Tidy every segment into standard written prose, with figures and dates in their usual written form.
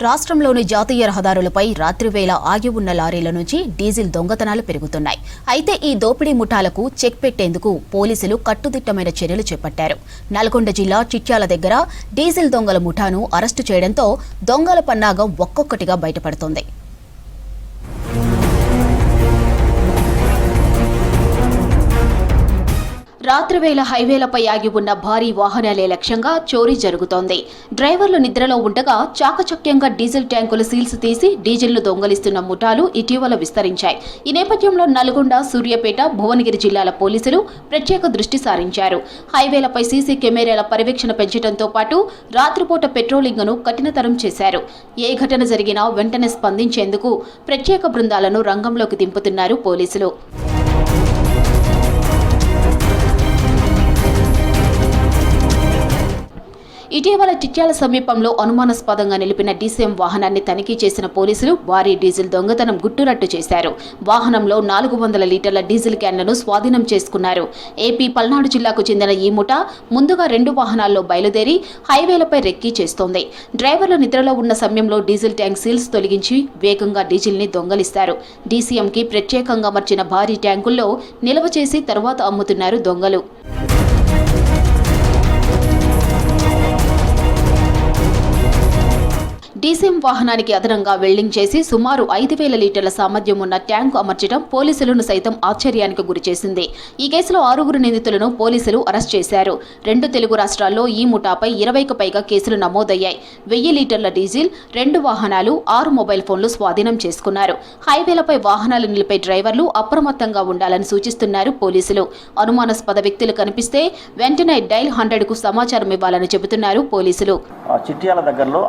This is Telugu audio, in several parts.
రాష్ట్రంలోని జాతీయ రహదారులపై రాత్రివేళ ఆగి ఉన్న లారీల నుంచి డీజిల్ దొంగతనాలు పెరుగుతున్నాయి. అయితే ఈ దోపిడీ ముఠాలకు చెక్ పెట్టేందుకు పోలీసులు కట్టుదిట్టమైన చర్యలు చేపట్టారు. నల్గొండ జిల్లా చిట్యాల దగ్గర డీజిల్ దొంగల ముఠాను అరెస్టు చేయడంతో దొంగల పన్నాగం ఒక్కొక్కటిగా బయటపడుతోంది. రాత్రివేళ హైవేలపై ఆగి ఉన్న భారీ వాహనాలే లక్ష్యంగా చోరీ జరుగుతోంది. డ్రైవర్లు నిద్రలో ఉండగా చాకచక్యంగా డీజిల్ ట్యాంకుల సీల్స్ తీసి డీజిల్ను దొంగలిస్తున్న ముఠాలు ఇటీవల విస్తరించాయి. ఈ నేపథ్యంలో నల్గొండ, సూర్యాపేట, భువనగిరి జిల్లాల పోలీసులు ప్రత్యేక దృష్టి సారించారు. హైవేలపై సీసీ కెమెరాల పర్యవేక్షణ పెంచడంతో పాటు రాత్రిపూట పెట్రోలింగ్ను కఠినతరం చేశారు. ఏ ఘటన జరిగినా వెంటనే స్పందించేందుకు ప్రత్యేక బృందాలను రంగంలోకి దింపుతున్నారు పోలీసులు. ఇటీవల చిట్యాల సమీపంలో అనుమానాస్పదంగా నిలిపిన డీసీఎం వాహనాన్ని తనిఖీ చేసిన పోలీసులు భారీ డీజిల్ దొంగతనం గుట్టురట్టు చేశారు. వాహనంలో 400 లీటర్ల డీజిల్ క్యాన్లను స్వాధీనం చేసుకున్నారు. ఏపీ పల్నాడు జిల్లాకు చెందిన ఈ ముఠా ముందుగా 2 వాహనాల్లో బయలుదేరి హైవేలపై రెక్కీ చేస్తోంది. డ్రైవర్లు నిద్రలో ఉన్న సమయంలో డీజిల్ ట్యాంక్ సీల్స్ తొలగించి వేగంగా డీజిల్ని దొంగలిస్తారు. డీసీఎంకి ప్రత్యేకంగా అమర్చిన భారీ ట్యాంకుల్లో నిల్వ చేసి తర్వాత అమ్ముతున్నారు దొంగలు. డీసీఎం వాహనానికి అదనంగా వెల్డింగ్ చేసి సుమారు 5,000 లీటర్ల సామర్థ్యం ఉన్న ట్యాంకు అమర్చడం పోలీసులను సైతం ఆశ్చర్యానికి గురిచేసింది. ఈ కేసులో 6 నిందితులను పోలీసులు అరెస్ట్ చేశారు. 2 తెలుగు రాష్ట్రాల్లో ఈ ముఠాపై 20కి పైగా కేసులు నమోదయ్యాయి. 1000 లీటర్ల డీజిల్, 2 వాహనాలు, 6 మొబైల్ ఫోన్లు స్వాధీనం చేసుకున్నారు. హైవేలపై వాహనాలు నిలిపే డ్రైవర్లు అప్రమత్తంగా ఉండాలని సూచిస్తున్నారు పోలీసులు. అనుమానాస్పద వ్యక్తులు కనిపిస్తే వెంటనే డైల్ 100కు సమాచారం ఇవ్వాలని చెబుతున్నారు పోలీసులు. చిట్యాల దగ్గరలో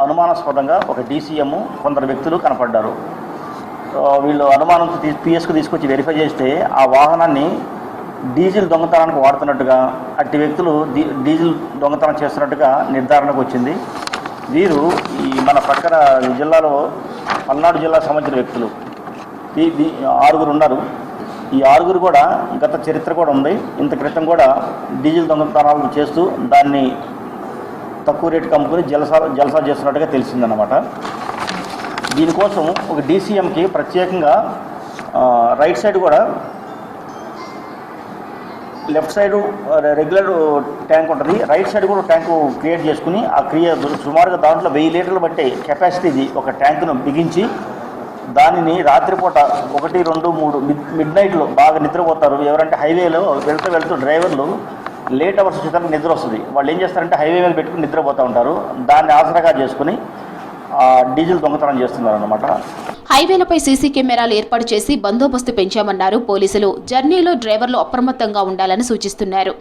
అనుమానాస్పదంగా ఒక డీసీఎం కొందరు వ్యక్తులు కనపడ్డారు. వీళ్ళు అనుమానంతో పిఎస్కు తీసుకొచ్చి వెరిఫై చేస్తే ఆ వాహనాన్ని డీజిల్ దొంగతనానికి వాడుతున్నట్టుగా, అట్టి వ్యక్తులు డీజిల్ దొంగతనం చేస్తున్నట్టుగా నిర్ధారణకు వచ్చింది. వీరు ఈ మన ప్రక్కన జిల్లాలో పల్నాడు జిల్లాకు సంబంధించిన వ్యక్తులు 6 ఉన్నారు. ఈ 6 కూడా గత చరిత్ర కూడా ఉంది. ఇంత క్రితం కూడా డీజిల్ దొంగతనాలు చేస్తూ దాన్ని తక్కువ రేటుకి అమ్ముకుని జలసా చేస్తున్నట్టుగా తెలిసిందన్నమాట. దీనికోసం ఒక డీసీఎంకి ప్రత్యేకంగా రైట్ సైడ్ కూడా లెఫ్ట్ సైడు రెగ్యులర్ ట్యాంక్ ఉంటుంది, రైట్ సైడ్ కూడా ట్యాంకు క్రియేట్ చేసుకుని సుమారుగా దాంట్లో 1000 లీటర్లు బట్టే కెపాసిటీది ఒక ట్యాంకును బిగించి దానిని రాత్రిపూట 1, 2, 3 మిడ్ నైట్లో బాగా నిద్రపోతారు. ఎవరంటే హైవేలో వెళ్తూ డ్రైవర్లు లేట్ అవర్స్ వచ్చేసరికి నిద్ర వస్తుంది. వాళ్ళు ఏం చేస్తారంటే హైవే మీద పెట్టుకుని నిద్రపోతూ ఉంటారు. దాన్ని ఆసరాగా చేసుకుని డీజిల్ దొంగతనం చేస్తున్నారు అన్నమాట. హైవేలపై సీసీ కెమెరాలు ఏర్పాటు చేసి బందోబస్తు పెంచామన్నారు పోలీసులు. జర్నీలో డ్రైవర్లు అప్రమత్తంగా ఉండాలని సూచిస్తున్నారు.